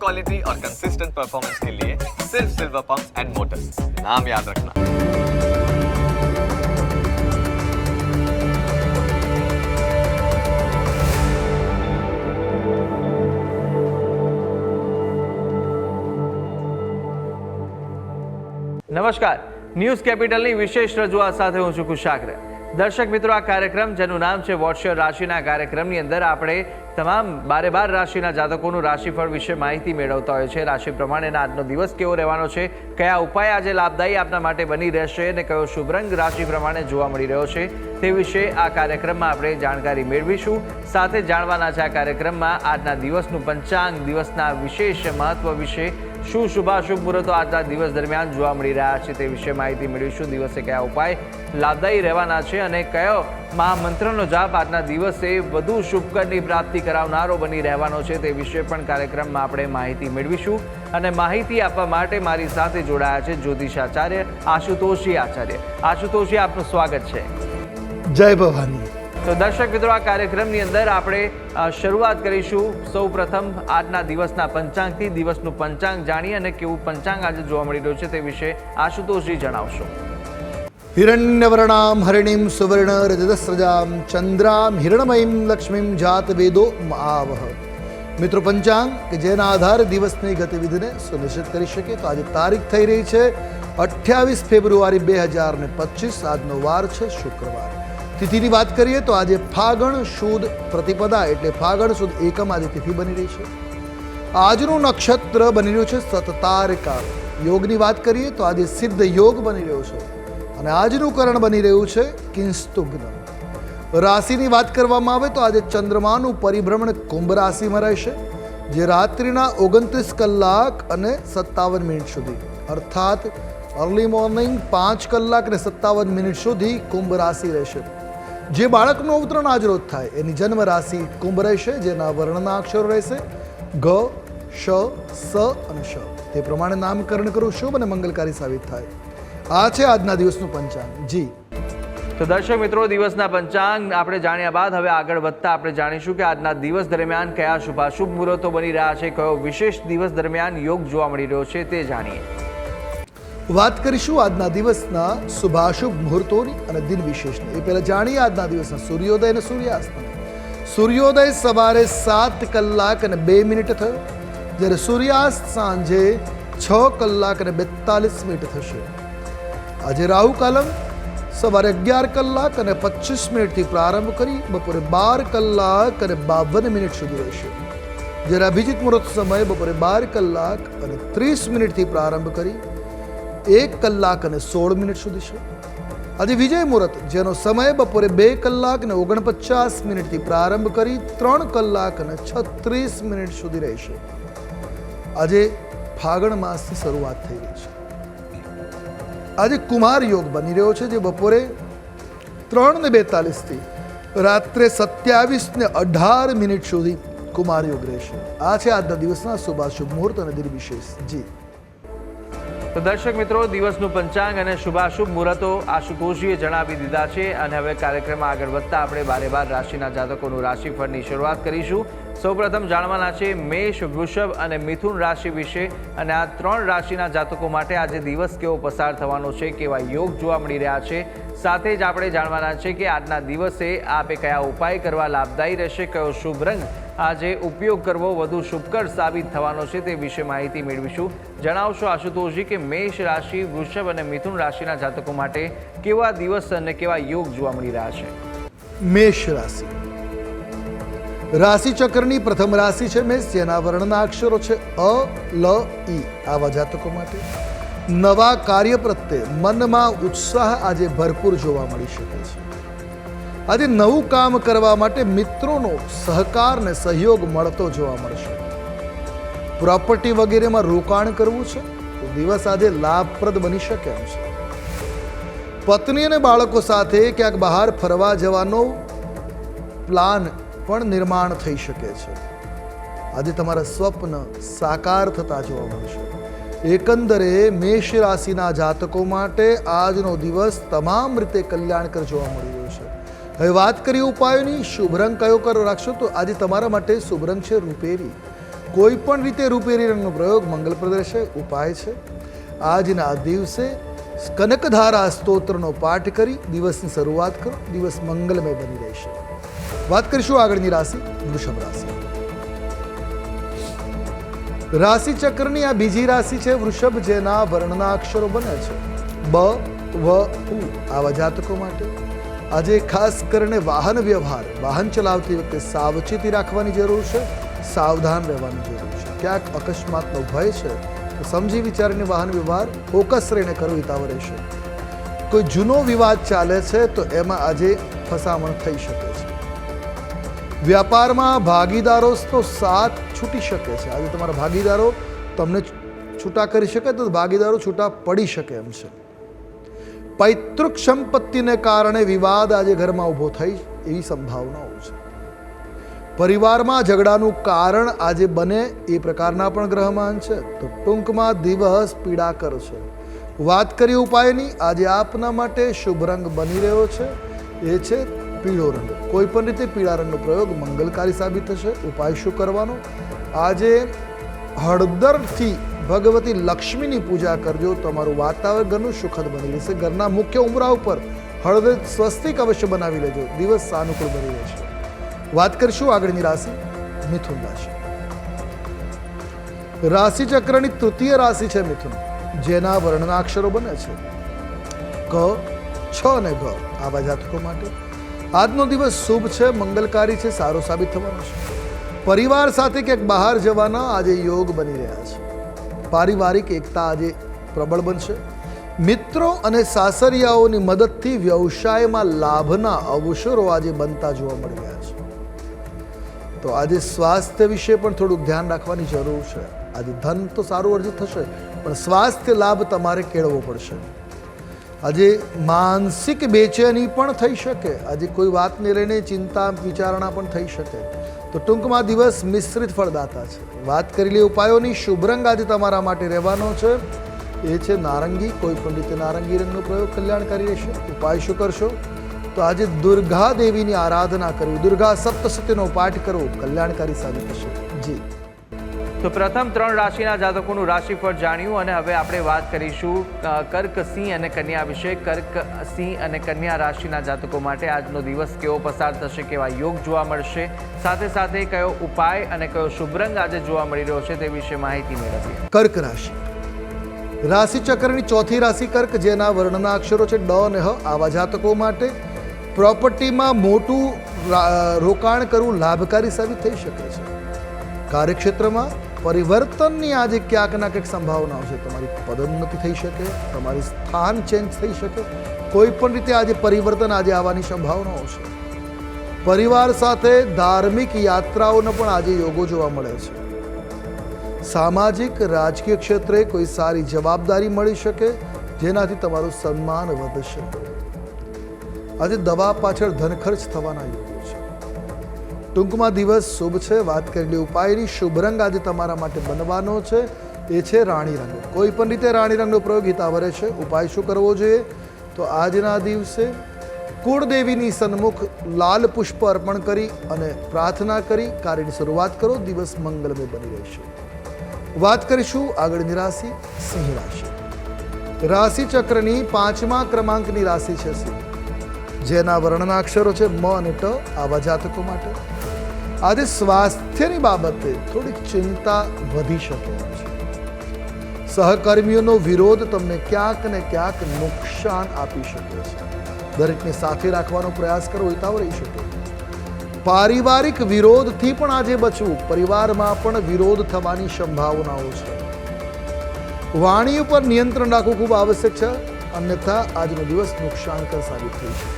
Quality और consistent performance के लिए सिर्फ सिल्वर पंप्स एंड मोटर्स, नाम याद रखना। નમસ્કાર, ન્યૂઝ કેપિટલની વિશેષ રજૂઆત સાથે હું છું કુશાગ્ર। દર્શક મિત્રો, આ કાર્યક્રમ જેનું નામ છે વોટ્સ યોર રાશિના કાર્યક્રમની અંદર આપણે તમામ 12 રાશિના જાતકોનું રાશિફળ વિશે માહિતી મેળવતા હોય છે। રાશિ પ્રમાણેના આજનો દિવસ કેવો રહેવાનો છે, કયા ઉપાય આજે લાભદાયી આપના માટે બની રહેશે અને કયો શુભ રંગ રાશિ પ્રમાણે જોવા મળી રહ્યો છે તે વિશે આ કાર્યક્રમમાં આપણે જાણકારી મેળવીશું। સાથે જાણવાના છે આ કાર્યક્રમમાં આજના દિવસનું પંચાંગ, દિવસના વિશેષ મહત્વ વિશે, શું શુભાશુભ મુહૂર્તો આજના દિવસ દરમિયાન જોવા મળી રહ્યા છે તે વિશે માહિતી મેળવીશું। દિવસે કયા ઉપાય લાભદાયી રહેવાના છે અને કયો મહામંત્રનો જાપ આજના દિવસે વધુ શુભકરની પ્રાપ્તિ કરાવનારો બની રહેવાનો છે તે વિશે પણ કાર્યક્રમમાં આપણે માહિતી મેળવીશું। અને માહિતી આપવા માટે મારી સાથે જોડાયા છે જ્યોતિષાચાર્ય આશુતોષજી આચાર્ય। આશુતોષજી, આપનું સ્વાગત છે। જય ભવાની। તો દર્શક મિત્રો, આ કાર્યક્રમની અંદર આપણે શરૂઆત કરીશું સૌ પ્રથમ આજના દિવસના પંચાંગથી। દિવસનું પંચાંગ જાણીએ અને કેવું પંચાંગ આજે જોવા મળી રહ્યું છે તે વિશે આશુતોષજી જણાવશો। હિરણ્યવર્ણામ હરિણીમ સુવર્ણ રજતસ્રજામ ચંદ્રામ હિરણમયીમ લક્ષ્મીમ જાત વેદો આવહ। મિત્રો, પંચાંગ કે જેના આધારે દિવસની ગતિવિધિને સુનિશ્ચિત કરી શકે તો આજે તારીખ થઈ રહી છે 28 ફેબ્રુઆરી 2025। આજનો વાર છે શુક્રવાર। તિથિની વાત કરીએ તો આજે ફાગણ સુદ પ્રતિપદા એટલે ફાગણ સુદ એકમ આજે તિથિ બની રહી છે। આજનું નક્ષત્ર બની રહ્યું છે સતતારિકા। યોગની વાત કરીએ તો આજે સિદ્ધ યોગ બની રહ્યો છે અને આજનું કરણ બની રહ્યું છે કિંસ્તુગ્ન। રાશિની વાત કરવામાં આવે તો આજે ચંદ્રમાનું પરિભ્રમણ કુંભ રાશિમાં રહેશે, જે રાત્રિના 29 કલાક અને 57 મિનિટ સુધી, અર્થાત અર્લી મોર્નિંગ 5 કલાક અને 57 મિનિટ સુધી કુંભ રાશિ રહેશે। જે બાળકનું અવતરણ આજ રોજ થાય એની જન્મ રાશિ કુંભ રહેશે, જેના વર્ણના અક્ષરો રહેશે ગ, શ, સ અને શ। તે પ્રમાણે નામકરણ કરવું શુભ અને મંગલકારી સાબિત થાય। આ છે આજના દિવસનું પંચાંગ। જી તો દર્શક મિત્રો, દિવસના પંચાંગ આપણે જાણ્યા બાદ હવે આગળ વધતા આપણે જાણીશું કે આજના દિવસ દરમિયાન કયા શુભાશુભ મુહૂર્તો બની રહ્યા છે, કયો વિશેષ દિવસ દરમિયાન યોગ જોવા મળી રહ્યો છે તે જાણીએ। વાત કરીશું આજના દિવસના શુભાશુભ મુહૂર્તોની અને દિન વિશેષની। એ પહેલા જાણીએ આજના દિવસના સૂર્યોદય અને સૂર્યાસ્તની। સૂર્યોદય સવારે 7 કલાક અને 2 મિનિટ થયો, જ્યારે સૂર્યાસ્ત સાંજે 6 કલાક અને 42 મિનિટ થશે। આજે રાહુ કાલમ સવારે 11 કલાક અને 25 મિનિટથી પ્રારંભ કરી બપોરે 12 કલાક અને 52 મિનિટ સુધી રહેશે, જ્યારે અભિજીત મુહૂર્ત સમય બપોરે 12 કલાક અને 30 મિનિટથી પ્રારંભ કરી 1 કલાક અને 16 મિનિટ સુધી છે। આજે વિજય મુહૂર્ત, જેનો સમય બપોરે 2 કલાક અને 49 મિનિટથી પ્રારંભ કરી 3 કલાક અને 36 મિનિટ સુધી રહેશે। આજે ફાગણ માસની શરૂઆત થઈ રહી છે। આજે કુમાર યોગ બની રહ્યો છે, જે બપોરે 3:42 થી રાત્રે 27:18 મિનિટ સુધી કુમાર યોગ રહેશે। આ છે આજના દિવસના શુભાશુભ મુહૂર્ત અને દિન વિશેષ। જી તો દર્શક મિત્રો, દિવસનું પંચાંગ અને શુભાશુભ મુહૂર્તો આશુતોષજીએ જણાવી દીધા છે અને હવે કાર્યક્રમમાં આગળ વધતા આપણે 12 રાશિના જાતકોનું રાશિફળની શરૂઆત કરીશું। સૌપ્રથમ જાણવાના છે મેષ, વૃષભ અને મિથુન રાશિ વિશે અને આ 3 રાશિના જાતકો માટે આજે દિવસ કેવો પસાર થવાનો છે, કેવા યોગ જોવા મળી રહ્યા છે। સાથે જ આપણે જાણવાના છે કે આજના દિવસે આપે કયા ઉપાય કરવા લાભદાયી રહેશે, કયો શુભ રંગ આજે ઉપયોગ કરવો વધુ શુભકર સાબિત થવાનો છે તે વિશે માહિતી મેળવીશું। જણાવશો આશુતોષજી કે મેષ રાશિ, વૃષભ અને મિથુન રાશિના જાતકો માટે કેવા દિવસ અને કેવા યોગ જોવા મળી રહ્યા છે। મેષ રાશિ રાશિ ચક્રની પ્રથમ રાશિ છે મેષ, જેના વર્ણના અક્ષરો છે અ, લ, ઈ। આવા જાતકો માટે નવા કાર્ય પ્રત્યે મનમાં ઉત્સાહ આજે ભરપૂર જોવા મળી શકે છે। આજે નવું કામ કરવા માટે મિત્રોનો સહકાર અને સહયોગ મળતો જોવા મળશે। પ્રોપર્ટી વગેરેમાં રોકાણ કરવું છે તો દિવસ આજે લાભપ્રદ બની શકે એમ છે। પત્ની અને બાળકો સાથે ક્યાંક બહાર ફરવા જવાનો પ્લાન પણ નિર્માણ થઈ શકે છે। આજે તમારા સ્વપ્ન સાકાર થતા જોવા મળશે। એકંદરે મેષ રાશિના જાતકો માટે આજનો દિવસ તમામ રીતે કલ્યાણકર જોવા મળી રહ્યો છે। હવે વાત કરીએ ઉપાયોની। શુભ રંગ કયો કરો રાખશો તો આજે તમારા માટે શુભ રંગ છે રૂપેરી। કોઈ પણ રીતે રૂપેરી રંગનો પ્રયોગ મંગલપ્રદ રહેશે. ઉપાય છે આજના દિવસે કનકધારા સ્તોત્રનો પાઠ કરી દિવસની શરૂઆત કરો. દિવસ મંગલમય બની રહેશે. વાત કરીશું આગળની રાશિ વૃષભ રાશિ. રાશિ ચક્રની આ બીજી રાશિ છે વૃષભ, જેના વર્ણના અક્ષરો બને છે બ, વ, ઉ. આવા જાતકો માટે આજે ખાસ કરીને વાહન વ્યવહાર, વાહન ચલાવતી વખતે સાવચેતી રાખવાની જરૂર છે. સાવધાન રહેવાની જરૂર છે. ક્યાંક અકસ્માતનો ભય છે તો સમજી વિચારીને વાહન વ્યવહાર ફોકસ રહીને કરવું હિતાવ રહેશે. કોઈ જૂનો વિવાદ ચાલે છે તો એમાં આજે ફસામણ થઈ શકે છે. વ્યાપારમાં ભાગીદારો તો સાથ છૂટી શકે છે. આજે તમારા ભાગીદારો તમને છૂટા કરી શકે તો ભાગીદારો છૂટા પડી શકે એમ છે. પૈતૃક સંપત્તિને કારણે વિવાદ આજે ઘરમાં ઊભો થઈ એવી સંભાવનાઓ છે. પરિવારમાં ઝઘડાનું કારણ આજે બને એ પ્રકારના પણ ગ્રહમાન છે. તો ટૂંકમાં દિવસ પીડાકર છે. વાત કરીએ ઉપાયની, આજે આપના માટે શુભ રંગ બની રહ્યો છે એ છે પીળો રંગ. કોઈ પણ રીતે પીળા રંગનો પ્રયોગ મંગલકારી સાબિત થશે. ઉપાય શું કરવાનો? આજે હળદરથી ભગવતી લક્ષ્મીની પૂજા કરજો. તમારું વાતાવરણ ઘરનું સુખદ બની રહેશે. ઘરના મુખ્ય ઉંબરા ઉપર હળદર સ્વસ્તિક અવશ્ય બનાવી લેજો. દિવસ સાનુકૂળ બની રહેશે. વાત કરીશું આગળની રાશિ મિથુન રાશિ. રાશિ ચક્રની તૃતીય રાશિ છે મિથુન, જેના વર્ણના અક્ષરો બને છે ક, છ અને ગ. આવા જાતકો માટે આજનો દિવસ શુભ છે, મંગલકારી છે, સારો સાબિત થવાનો છે. પરિવાર સાથે ક્યાંક બહાર જવાના આજે યોગ બની રહ્યા છે. પારિવારિક એકતા આજે પ્રબળ બનશે. મિત્રો અને સાસરિયાઓની મદદથી વ્યવસાયમાં લાભના અવસરો આજે બનતા જોવા મળી રહ્યા છે. તો આજે સ્વાસ્થ્ય વિશે પણ થોડુંક ધ્યાન રાખવાની જરૂર છે. આજે ધન તો સારું અર્જિત થશે પણ સ્વાસ્થ્ય લાભ તમારે કેળવવો પડશે. આજે માનસિક બેચેની પણ થઈ શકે. આજે કોઈ વાતને લઈને ચિંતા વિચારણા પણ થઈ શકે. તો ટૂંકમાં દિવસ મિશ્રિત ફળદાતા છે. વાત કરી લે ઉપાયોની. શુભ રંગ આજે તમારા માટે રહેવાનો છે એ છે નારંગી. કોઈ પણ રીતે નારંગી રંગનો પ્રયોગ કલ્યાણકારી રહેશે. ઉપાય શું કરશો? તો આજે દુર્ગા દેવીની આરાધના કરવી, દુર્ગા સપ્તશતીનો પાઠ કરવો કલ્યાણકારી સાબિત થશે. જી, તો પ્રથમ 3 રાશિના જાતકોનું રાશિફળ જાણ્યું અને હવે આપણે વાત કરીશું કર્ક, સિંહ અને કન્યા વિશે. કર્ક, સિંહ અને કન્યા રાશિના જાતકો માટે આજનો દિવસ કેવો પસાર થશે, કેવા યોગ જોવા મળશે, સાથે સાથે કયો ઉપાય અને કયો શુભ રંગ આજે જોવા મળી રહ્યો છે તે વિશે માહિતી મેળવીએ. કર્ક રાશિ. રાશિ ચક્રની ચોથી રાશિ કર્ક, જેના વર્ણના અક્ષરો છે ડ અને હ. આવા જાતકો માટે પ્રોપર્ટીમાં મોટું રોકાણ કરવું લાભકારી સાબિત થઈ શકે છે. કાર્યક્ષેત્રમાં પરિવર્તનની આજે ક્યાંક ના ક્યાંક સંભાવનાઓ છે. તમારી પદોન્નતિ થઈ શકે, તમારી સ્થાન ચેન્જ થઈ શકે. કોઈ પણ રીતે આજે પરિવર્તન આજે આવવાની સંભાવનાઓ છે. પરિવાર સાથે ધાર્મિક યાત્રાઓનો પણ આજે યોગો જોવા મળે છે. સામાજિક રાજકીય ક્ષેત્રે કોઈ સારી જવાબદારી મળી શકે જેનાથી તમારું સન્માન વધશે. આજે દવા પાછળ ધન ખર્ચ થવાના યોગો છે. ટૂંકમાં દિવસ શુભ છે. વાત કરેલી ઉપાયની. શુભ રંગ આજે તમારા માટે બનવાનો છે એ છે રાણી રંગ. કોઈ પણ રીતે રાણી રંગનો પ્રયોગ હિતાવહ છે. ઉપાય શું કરવો જોઈએ? તો આજના દિવસે કુળદેવીની સન્મુખ લાલ પુષ્પ અર્પણ કરી અને પ્રાર્થના કરી કાર્યની શરૂઆત કરો. દિવસ મંગલમય બની રહેશે. વાત કરીશું આગળની રાશિ સિંહ રાશિ. રાશિ ચક્રની 5મા ક્રમાંકની રાશિ છે સિંહ, જેના વર્ણના અક્ષરો છે મ અને ટ. આવા જાતકો માટે આજે સ્વાસ્થ્યની બાબતે થોડીક ચિંતા વધી શકે છે. સહકર્મીઓનો વિરોધ તમને ક્યાંક ને ક્યાંક નુકસાન આપી શકે છે. દરેકને સાથે રાખવાનો પ્રયાસ કરવો હિતાવ રહી શકે. પારિવારિક વિરોધથી પણ આજે બચવું. પરિવારમાં પણ વિરોધ થવાની સંભાવનાઓ છે. વાણી ઉપર નિયંત્રણ રાખવું ખૂબ આવશ્યક છે, અન્યથા આજનો દિવસ નુકસાનકર સાબિત થઈ શકે.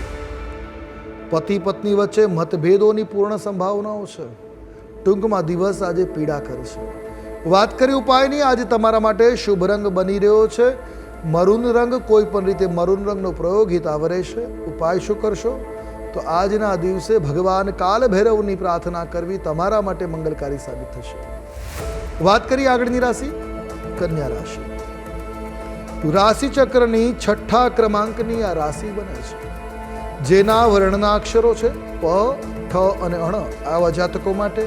પતિ પત્ની વચ્ચે મતભેદોની પૂર્ણ સંભાવનાઓ છે. ટૂંકમાં દિવસ આજે પીડા કરશે. વાત કરી ઉપાયની. આજે તમારા માટે શુભ રંગ બની રહ્યો છે મરૂન રંગ. કોઈ પણ રીતે મરૂન રંગનો પ્રયોગ હિતાવહ રહેશે. ઉપાય શું કરશો? તો આજના દિવસે ભગવાન કાલ ભૈરવની પ્રાર્થના કરવી તમારા માટે મંગલકારી સાબિત થશે. વાત કરીએ આગળની રાશિ કન્યા રાશિ. રાશિ ચક્રની 6ઠા ક્રમાંકની આ રાશિ બને છે, જેના વર્ણના અક્ષરો છે પ, ઠ અને અણ. આવા જાતકો માટે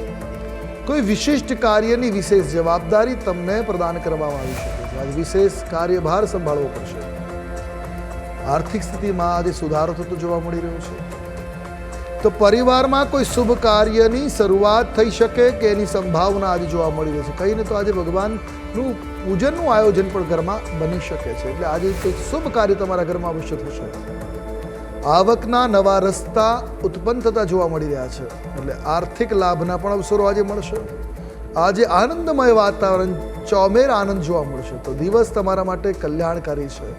કોઈ વિશિષ્ટ કાર્યની વિશેષ જવાબદારી તમને પ્રદાન કરવામાં આવી શકે છે. આજે વિશેષ કાર્યભાર સંભાળવો પડશે. આર્થિક સ્થિતિમાં આજે સુધારો થતો જોવા મળી રહ્યો છે. તો પરિવારમાં કોઈ શુભ કાર્યની શરૂઆત થઈ શકે કે એની સંભાવના આજે જોવા મળી રહી છે. કહીને તો આજે ભગવાનનું પૂજનનું આયોજન પણ ઘરમાં બની શકે છે. એટલે આજે કંઈક શુભ કાર્ય તમારા ઘરમાં અવશ્ય થશે. આવકના નવા રસ્તા ઉત્પન્ન થતા જોવા મળી રહ્યા છે. એટલે આર્થિક લાભના પણ અવસરો આજે મળશે. આજે આનંદમય વાતાવરણ, ચોમેર આનંદ જોવા મળશે. તો દિવસ તમારા માટે કલ્યાણકારી છે.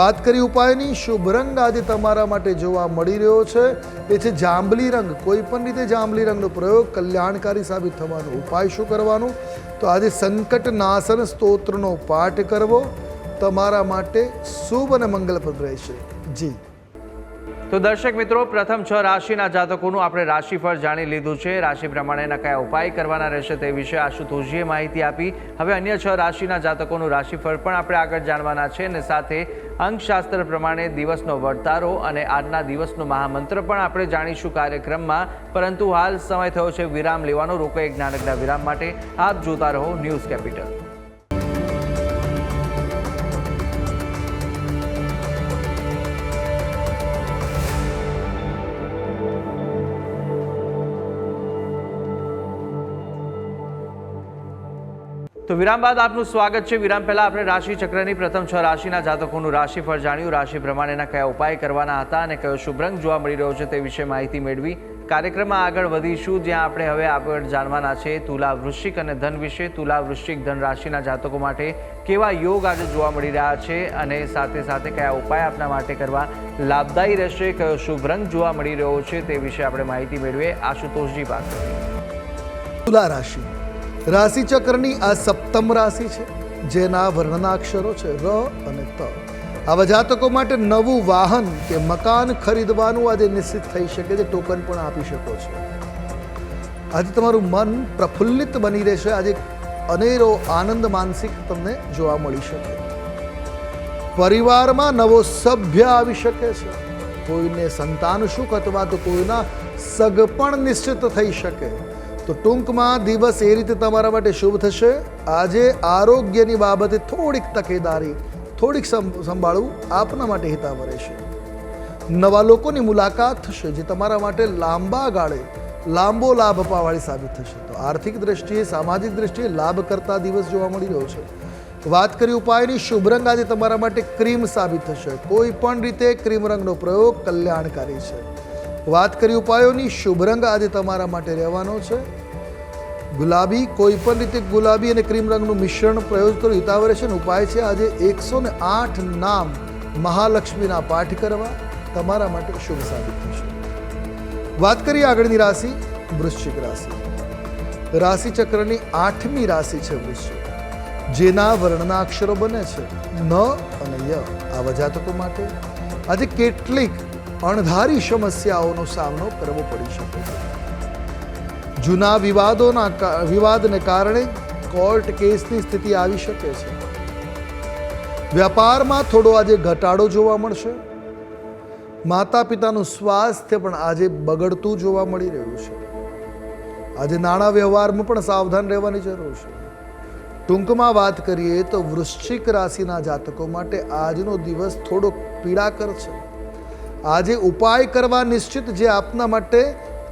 વાત કરી ઉપાયની, શુભ રંગ આજે તમારા માટે જોવા મળી રહ્યો છે એ છે જાંબલી રંગ. કોઈ પણ રીતે જાંબલી રંગનો પ્રયોગ કલ્યાણકારી સાબિત થવાનો. ઉપાય શું કરવાનું? તો આજે સંકટ નાશન સ્તોત્રનો પાઠ કરવો તમારા માટે શુભ અને મંગલપ્રદ રહેશે. જી તો દર્શક મિત્રો, પ્રથમ 6 રાશિના જાતકોનું આપણે રાશિફળ જાણી લીધું છે. રાશિ પ્રમાણેના કયા ઉપાય કરવાના રહેશે તે વિશે આશુતોષજીએ માહિતી આપી. હવે અન્ય 6 રાશિના જાતકોનું રાશિફળ પણ આપણે આગળ જાણવાના છે અને સાથે અંકશાસ્ત્ર પ્રમાણે દિવસનો વર્તારો અને આજના દિવસનો મહામંત્ર પણ આપણે જાણીશું કાર્યક્રમમાં. પરંતુ હાલ સમય થયો છે વિરામ લેવાનો. રોકો એક નાનકડા વિરામ માટે. આપ જોતા રહો ન્યૂઝ કેપિટલ. તો વિરામ બાદ આપનું સ્વાગત છે. વિરામ પહેલા આપણે રાશિ ચક્રની પ્રથમ 6 રાશિના જાતકોનું રાશિફળ જાણ્યું. રાશિ પ્રમાણેના કયા ઉપાય કરવાના હતા અને કયો શુભ રંગ જોવા મળી રહ્યો છે તે વિશે માહિતી મેળવી. કાર્યક્રમમાં આગળ વધીશું, જ્યાં આપણે હવે આગળ જાણવાના છે તુલા, વૃશ્ચિક અને ધન વિશે. તુલા, વૃશ્ચિક, ધન રાશિના જાતકો માટે કેવા યોગ આજે જોવા મળી રહ્યા છે અને સાથે સાથે કયા ઉપાય આપના માટે કરવા લાભદાયી રહેશે, કયો શુભ રંગ જોવા મળી રહ્યો છે તે વિશે આપણે માહિતી મેળવીએ આશુતોષજી પાસેથી. તુલા રાશિ રાશિ ચક્રની આ સપ્તમ રાશિ છે, જેના વર્ણના અક્ષરો છે ર અને ત. આવા જાતકો માટે નવું વાહન કે મકાન ખરીદવાનું આજે નિશ્ચિત થઈ શકે છે. ટોકન પણ આપી શકો છો. આજે તમારું મન પ્રફુલ્લિત બની રહેશે. આજે અનેરો આનંદ માનસિક તમને જોવા મળી શકે. પરિવારમાં નવો સભ્ય આવી શકે છે. કોઈને સંતાન સુખ અથવા તો કોઈના સગપણ નિશ્ચિત થઈ શકે. તો ટૂંકમાં દિવસ એ રીતે તમારા માટે શુભ થશે. આજે આરોગ્યની બાબતે થોડીક તકેદારી, થોડીક સંભાળવું આપના માટે હિતાવહ રહેશે. નવા લોકોની મુલાકાત થશે, જે તમારા માટે લાંબા ગાળે લાંબો લાભ અપાવવાળી સાબિત થશે. તો આર્થિક દ્રષ્ટિએ, સામાજિક દ્રષ્ટિએ લાભ કરતા દિવસ જોવા મળી રહ્યો છે. વાત કરી ઉપાયની, શુભ રંગ આજે તમારા માટે ક્રીમ સાબિત થશે. કોઈ પણ રીતે ક્રીમ રંગનો પ્રયોગ કલ્યાણકારી છે. વાત કરી ઉપાયોની, શુભ રંગ આજે તમારા માટે રહેવાનો છે ગુલાબી. કોઈ પણ રીતે ગુલાબી અને ક્રીમ રંગનું મિશ્રણ પ્રયોગ કરો, હિતાવહ રહેશે. ઉપાય છે આજે 108 નામ મહાલક્ષ્મીના પાઠ કરવા તમારા માટે શુભ સાબિત થશે. વાત કરીએ આગળની રાશિ, વૃશ્ચિક રાશિ. રાશિ ચક્રની 8મી રાશિ છે વૃશ્ચિક, જેના વર્ણના અક્ષરો બને છે ન અને ય. આવા જાતકો માટે આજે કેટલીક અણધારી સમસ્યાઓનો સામનો કરવો પડી શકે છે. જૂના વિવાદને કારણે કોર્ટ કેસની સ્થિતિ આવી શકે છે. વ્યાપારમાં થોડો આજે ઘટાડો જોવા મળશે. માતા પિતાનું સ્વાસ્થ્ય પણ આજે બગડતું જોવા મળી રહ્યું છે. આજે નાણાં વ્યવહારમાં પણ સાવધાન રહેવાની જરૂર છે. ટૂંકમાં વાત કરીએ તો વૃશ્ચિક રાશિના જાતકો માટે આજનો દિવસ થોડો પીડાકર છે. આજે ઉપાય કરવા નિશ્ચિત, જે આપના માટે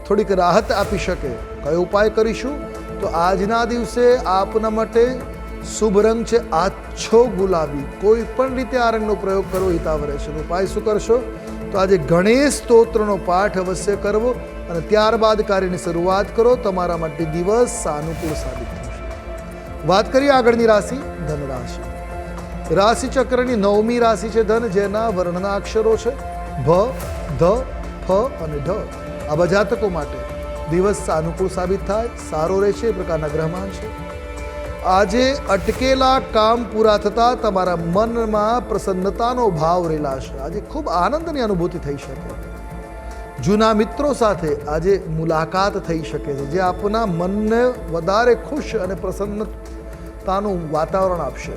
થોડીક રાહત આપી શકે. કયો ઉપાય કરીશું? તો આજના દિવસે આપના માટે શુભ રંગ છે આછો ગુલાબી. કોઈ પણ રીતે આ રંગનો પ્રયોગ કરવો હિતાવહ રહેશે. ઉપાય શું કરશો? તો આજે ગણેશ સ્તોત્રનો પાઠ અવશ્ય કરવો અને ત્યારબાદ કાર્યની શરૂઆત કરો. તમારા માટે દિવસ સાનુકૂળ સાબિત થશે. વાત કરીએ આગળની રાશિ, ધન રાશિ. રાશિ ચક્રની 9મી રાશિ છે ધન, જેના વર્ણના અક્ષરો છે ભ, ધ, ફ અને ઢ. આવા જાતકો માટે દિવસ સાનુકૂળ સાબિત થાય, સારો રહેશે એ પ્રકારના ગ્રહમાન છે. આજે અટકેલા કામ પૂરા થતાં તમારા મનમાં પ્રસન્નતાનો ભાવ રેલાશે. આજે ખૂબ આનંદની અનુભૂતિ થઈ શકે. જૂના મિત્રો સાથે આજે મુલાકાત થઈ શકે છે, જે આપના મનને વધારે ખુશ અને પ્રસન્નતાનું વાતાવરણ આપશે.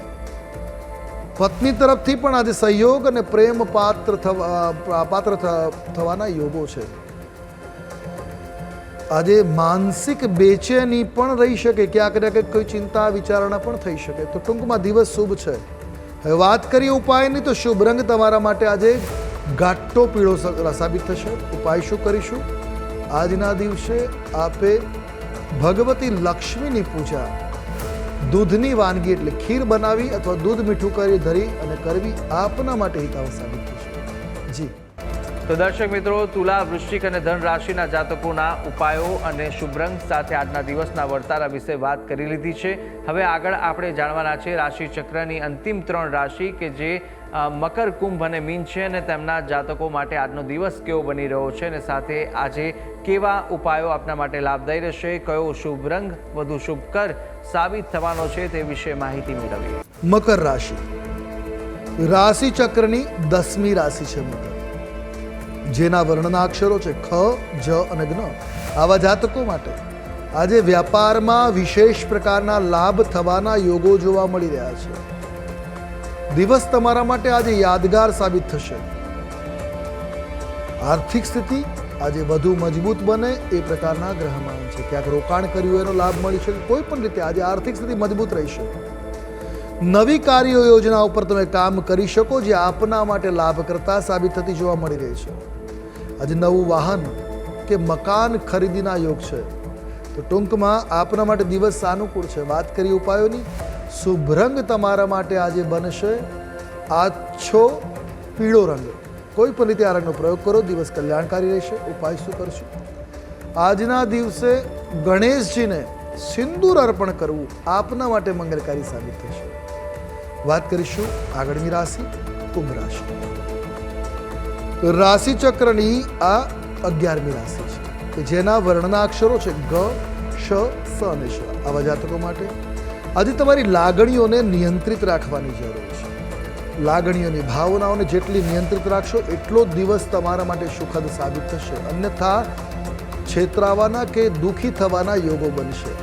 પત્ની તરફથી પણ આજે સહયોગ અને પ્રેમ પાત્ર થવાના યોગો છે. આજે માનસિક બેચેની પણ રહી શકે, ક્યાંક ને ક્યાંક કોઈ ચિંતા વિચારણા પણ થઈ શકે. તો ટૂંકમાં દિવસ શુભ છે. હવે વાત કરીએ ઉપાયની, તો શુભ રંગ તમારા માટે આજે ઘાટો પીળો સાબિત થશે. ઉપાય શું કરીશું? આજના દિવસે આપે ભગવતી લક્ષ્મીની પૂજા દૂધની વાનગી એટલે ખીર બનાવી અથવા દૂધ મીઠું કરી ધરી અને કરવી આપના માટે હિતાવ સાબિત થશે. જી તો દર્શક મિત્રો, તુલા, વૃશ્ચિક અને ધન રાશિના જાતકોના ઉપાયો અને શુભ રંગ સાથે આજના દિવસના વર્તારા વિશે વાત કરી લીધી છે. હવે આગળ આપણે જાણવાના છે રાશિ ચક્રની અંતિમ 3 રાશિ કે જે મકર, કુંભ અને મીન છે, અને તેમના જાતકો માટે આજનો દિવસ કેવો બની રહ્યો છે અને સાથે આજે કેવા ઉપાયો આપના માટે લાભદાયી રહેશે, કયો શુભ રંગ વધુ શુભકર સાબિત થવાનો છે તે વિશે માહિતી મેળવીએ. મકર રાશિ રાશિ ચક્રની 10મી રાશિ છે મકર, જેના વર્ણના અક્ષરો છે ખ, જ અને જ્ઞ. આવા જાતકો માટે આજે વ્યાપારમાં વિશેષ પ્રકારના લાભ થવાના યોગો જોવા મળી રહ્યા છે. દિવસ તમારા માટે આજે યાદગાર સાબિત થશે. આર્થિક સ્થિતિ આજે વધુ મજબૂત બને એ પ્રકારના ગ્રહમાન છે. ક્યાંક રોકાણ કર્યું એનો લાભ મળી શકે. કોઈ પણ રીતે આજે આર્થિક સ્થિતિ મજબૂત રહેશે. નવી કાર્ય યોજના ઉપર તમે કામ કરી શકો, જે આપના માટે લાભકર્તા સાબિત થતી જોવા મળી રહી છે. આજે નવું વાહન કે મકાન ખરીદીના યોગ છે. તો ટૂંકમાં આપના માટે દિવસ સાનુકૂળ છે. વાત કરી ઉપાયોની, શુભ રંગ તમારા માટે આજે બનશે આછો પીળો રંગ. કોઈ પણ રીતે આ રંગનો પ્રયોગ કરો, દિવસ કલ્યાણકારી રહેશે. ઉપાય શું કરશું? આજના દિવસે ગણેશજીને સિંદૂર અર્પણ કરવું આપના માટે મંગલકારી સાબિત થશે. વાત કરીશું આગળની રાશિ કુંભ રાશિ. રાશિ ચક્રની આ 11મી રાશિ છે કે જેના વર્ણના અક્ષરો છે ગ, શ, સ અને શ. આવા જાતકો માટે આજે તમારી લાગણીઓને નિયંત્રિત રાખવાની જરૂર છે. લાગણીઓની ભાવનાઓને જેટલી નિયંત્રિત રાખશો એટલો જ દિવસ તમારા માટે સુખદ સાબિત થશે. અન્યથા છેતરાવાના કે દુઃખી થવાના યોગો બનશે.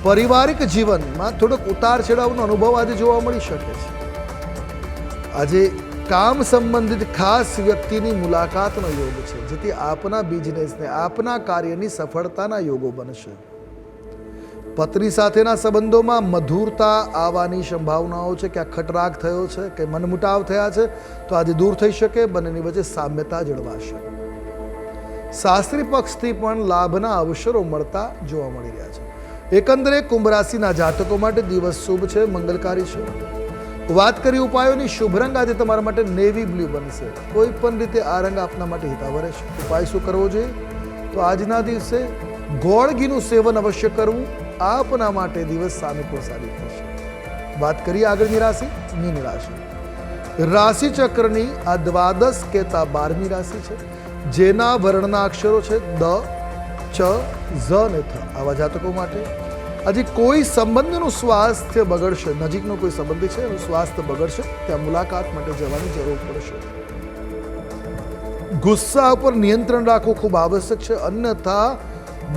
પારિવારિક જીવનમાં થોડોક ઉતાર ચઢાવનો અનુભવ આજે જોવા મળી શકે છે. આજે કામ સંબંધિત ખાસ વ્યક્તિની મુલાકાતનો યોગ છે, જેથી આપના બિઝનેસને, આપના કાર્યની સફળતાના યોગો બનશે. પત્ની સાથેના સંબંધોમાં મધુરતા આવવાની સંભાવનાઓ છે. ક્યાં ખટરાગ થયો છે કે મનમુટાવ થયા છે તો આજે દૂર થઈ શકે. બંનેની વચ્ચે સામ્યતા જળવાશે. શાસ્ત્રી પક્ષથી પણ લાભના અવસરો મળતા જોવા મળી રહ્યા છે. એકંદરે કુંભ રાશિના જાતકો માટે દિવસ શુભ છે, મંગલકારી છે. વાત કરી ઉપાયોની, શુભ રંગ આજે તમારા માટે નેવી બ્લુ બનશે. કોઈ પણ રીતે આ રંગ આપના માટે હિતાવહ રહેશે. ઉપાય શું કરવો જોઈએ? તો આજના દિવસે ગોળ ઘીનું સેવન અવશ્ય કરવું આપના માટે દિવસ સાનુકૂળ સાબિત થશે. વાત કરીએ આગળની રાશિ મીન રાશિ. રાશિ ચક્રની આ 12 કેતા 12મી રાશિ છે, જેના વર્ણના અક્ષરો છે દ, ચ, ઝ અને થ. આવા જાતકો માટે આજે કોઈ સંબંધનું સ્વાસ્થ્ય બગડશે. નજીકનો કોઈ સંબંધી છે એનું સ્વાસ્થ્ય બગડશે, ત્યાં મુલાકાત માટે જવાની જરૂર પડશે. ગુસ્સા ઉપર નિયંત્રણ રાખવું ખૂબ આવશ્યક છે, અન્યથા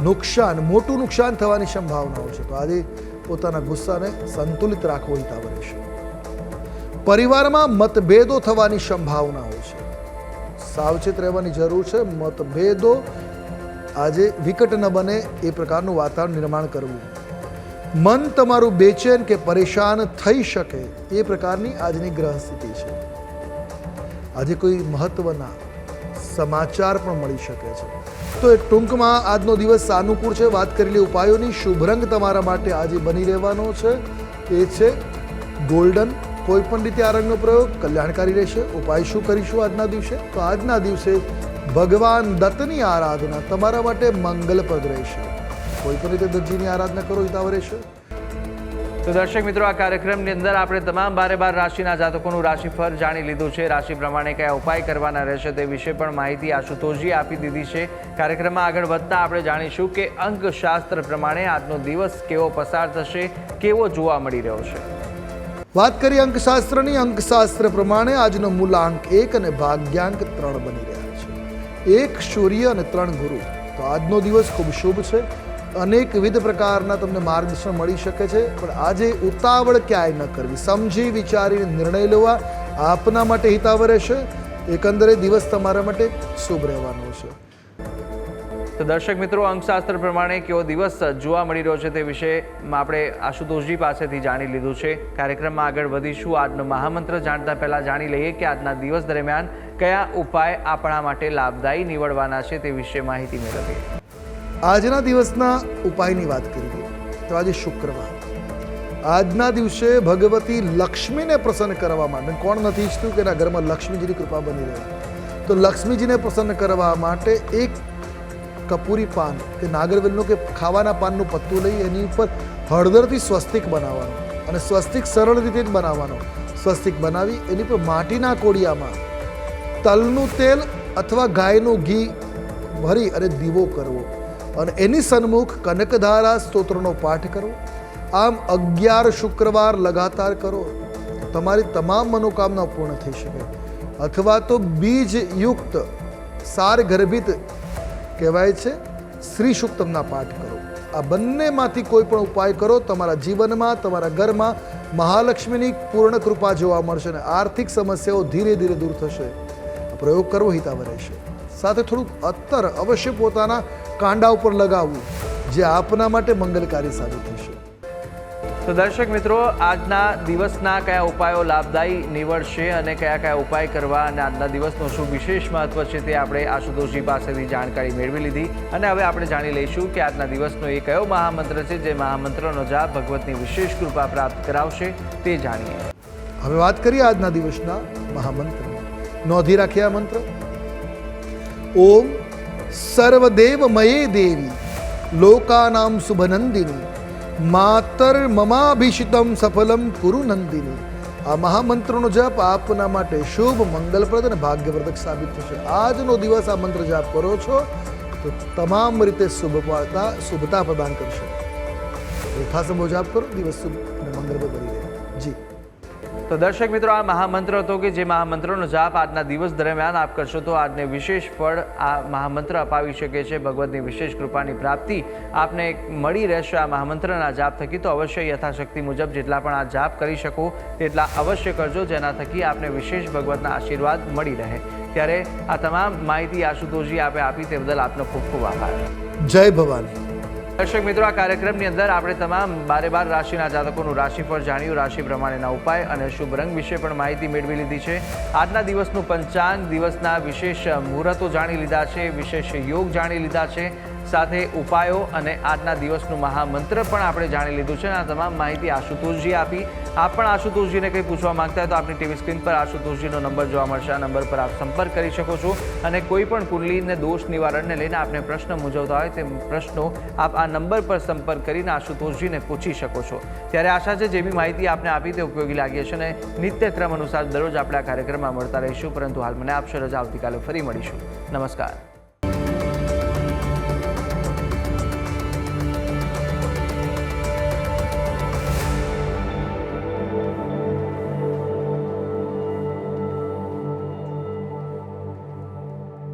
નુકસાન, મોટું નુકસાન થવાની સંભાવનાઓ છે. તો આજે પોતાના ગુસ્સાને સંતુલિત રાખવો હિતાવહ રહેશે. પરિવારમાં મતભેદો થવાની સંભાવનાઓ છે, સાવચેત રહેવાની જરૂર છે. મતભેદો આજે વિકટ ન બને એ પ્રકારનું વાતાવરણ નિર્માણ કરવું. મન તમારું બેચેન કે પરેશાન થઈ શકે એ પ્રકારની આજની ગ્રહ સ્થિતિ છે. આજે કોઈ મહત્વના સમાચાર પણ મળી શકે છે. તો એ ટૂંકમાં આજનો દિવસ સાનુકૂળ છે. વાત કરેલી ઉપાયોની, શુભ રંગ તમારા માટે આજે બની રહેવાનો છે એ છે ગોલ્ડન. કોઈ પણ રીતે આ રંગનો પ્રયોગ કલ્યાણકારી રહેશે. ઉપાય શું કરીશું આજના દિવસે? તો આજના દિવસે ભગવાન દત્તની આરાધના તમારા માટે મંગલપ્રદ રહેશે. કોઈ પણ રીતે દત્તજીની આરાધના કરો, હિતાવહ રહેશે. તો દર્શક મિત્રો, આ કાર્યક્રમની અંદર આપણે તમામ 12 રાશિના જાતકોનું રાશિફળ જાણી લીધું છે. રાશિ પ્રમાણે કયા ઉપાય કરવાના રહેશે તે વિશે પણ માહિતી આશુતોષજી આપી દીધી છે. કાર્યક્રમમાં આગળ વધતા આપણે જાણીશું કે અંકશાસ્ત્ર પ્રમાણે આજનો દિવસ કેવો પસાર થશે, કેવો જોવા મળી રહ્યો છે. વાત કરીએ અંકશાસ્ત્રની. અંકશાસ્ત્ર પ્રમાણે આજનો મૂલાંક 1 અને ભાગ્યાંક 3 બની રહ્યા છે. 1 સૂર્ય અને 3 ગુરુ. તો આજનો દિવસ ખૂબ શુભ છે. અનેકવિધ પ્રકારના તમને માર્ગદર્શન મળી શકે છે, પણ આજે ઉતાવળ ક્યાંય ન કરવી. સમજી વિચારીને નિર્ણય લેવા આપના માટે હિતાવહ રહેશે. એકંદરે દિવસ તમારા માટે શુભ રહેવાનો છે. તો દર્શક મિત્રો, અંકશાસ્ત્ર પ્રમાણે કેવો દિવસ જોવા મળી રહ્યો છે તે વિશે આપણે આશુતોષજી પાસેથી જાણી લીધું છે. કાર્યક્રમમાં આગળ વધીશું. આજનો મહામંત્ર જાણતા પહેલા જાણી લઈએ કે આજના દિવસ દરમિયાન કયા ઉપાય આપણા માટે લાભદાયી નીવડવાના છે તે વિશે માહિતી મેળવીએ. આજના દિવસના ઉપાયની વાત કરીએ તો આજે શુક્રવાર. આજના દિવસે ભગવતી લક્ષ્મીને પ્રસન્ન કરવા માટે, કોણ નથી ઈચ્છતું કે એના ઘરમાં લક્ષ્મીજીની કૃપા બની રહે, તો લક્ષ્મીજીને પ્રસન્ન કરવા માટે એક કપૂરી પાન કે નાગરવેલનું કે ખાવાના પાનનું પત્તું લઈ એની ઉપર હળદરથી સ્વસ્તિક બનાવવાનું, અને સ્વસ્તિક સરળ રીતે જ બનાવવાનો. સ્વસ્તિક બનાવી એની પર માટીના કોડિયામાં તલનું તેલ અથવા ગાયનું ઘી ભરી અને દીવો કરવો, અને એની સન્મુખ કનકધારા સ્તોત્રનો પાઠ કરવો. આમ 11 શુક્રવાર લગાતાર કરો, તમારી તમામ મનોકામના પૂર્ણ થઈ શકે. અથવા તો બીજયુક્ત સાર ગર્ભિત કહેવાય છે શ્રી સુક્તમના પાઠ કરો. આ બંનેમાંથી કોઈ પણ ઉપાય કરો, તમારા જીવનમાં, તમારા ઘરમાં મહાલક્ષ્મીની પૂર્ણ કૃપા જોવા મળશે અને આર્થિક સમસ્યાઓ ધીરે ધીરે દૂર થશે. પ્રયોગ કરવો હિતાવ રહેશે. સાથે થોડુંક અત્તર અવશ્ય પોતાના કાંડા ઉપર લગાવવું, જે આપના માટે મંગલકારી સાબિત થશે. તો દર્શક મિત્રો, આજના દિવસના કયા ઉપાયો લાભદાયી નીવડશે અને કયા કયા ઉપાય કરવા અને આજના દિવસનું શું વિશેષ મહત્વ છે તે આપણે આશુતોષજી પાસેથી જાણકારી મેળવી લીધી. અને હવે આપણે જાણી લઈશું કે આજના દિવસનો એ કયો મહામંત્ર છે જે મહામંત્રનો જાપ ભગવતની વિશેષ કૃપા પ્રાપ્ત કરાવશે તે જાણીએ. હવે વાત કરીએ આજના દિવસના મહામંત્ર. નોંધી રાખીએ આ મંત્ર. ઓમ સર્વદેવમયે દેવી લોકાનામ શુભનંદિની માતર મમાભિષિતમ સફલમ કુરુ નંદિની. આ મહામંત્રનો જપ આપના માટે શુભ, મંગલપ્રદ અને ભાગ્યવર્ધક સાબિત થશે. આજનો દિવસ આ મંત્ર જાપ કરો છો તો તમામ રીતે શુભતા પ્રદાન કરશે. યથાસંભવ જાપ કરો, દિવસ શુભ અને મંગલમય બની રહે. જી. તો દર્શક મિત્રો, આ મહામંત્ર હતો કે જે મહામંત્રનો જાપ આજના દિવસ દરમિયાન આપ કરશો તો આજને વિશેષ ફળ આ મહામંત્ર અપાવી શકે છે. ભગવતની વિશેષ કૃપાની પ્રાપ્તિ આપને મળી રહેશે આ મહામંત્રના જાપ થકી. તો અવશ્ય યથાશક્તિ મુજબ જેટલા પણ આ જાપ કરી શકો તેટલા અવશ્ય કરજો, જેના થકી આપને વિશેષ ભગવતના આશીર્વાદ મળી રહે. ત્યારે આ તમામ માહિતી આશુતોષજી આપે આપી તે બદલ આપનો ખૂબ ખૂબ આભાર. જય ભવાની. દર્શક મિત્રો, આ કાર્યક્રમની અંદર આપણે તમામ 12 રાશિના જાતકોનું રાશિફળ જાણ્યું, રાશિ પ્રમાણેના ઉપાય અને શુભ રંગ વિશે પણ માહિતી મેળવી લીધી છે. આજના દિવસનું પંચાંગ, દિવસના વિશેષ મુહૂર્તો જાણી લીધા છે, વિશેષ યોગ જાણી લીધા છે, સાથે ઉપાયો અને આજના દિવસનું મહામંત્ર પણ આપણે જાણી લીધું છે. આ તમામ માહિતી આશુતોષજી આપી. આપ પણ આશુતોષજીને કંઈ પૂછવા માંગતા હોય તો આપની ટીવી સ્ક્રીન પર આશુતોષજીનો નંબર જોવા મળશે. આ નંબર પર આપ સંપર્ક કરી શકો છો અને કોઈ પણ કુંડલીને દોષ નિવારણને લઈને આપને પ્રશ્ન મૂંઝવતા હોય તે પ્રશ્નો આપ આ નંબર પર સંપર્ક કરીને આશુતોષજીને પૂછી શકો છો. ત્યારે આશા છે જે બી માહિતી આપને આપી તે ઉપયોગી લાગી હશે અને નિત્યક્રમ અનુસાર દરરોજ આપણે આ કાર્યક્રમમાં મળતા રહીશું. પરંતુ હાલ મને આપશો રજા. આવતીકાલે ફરી મળીશું. નમસ્કાર.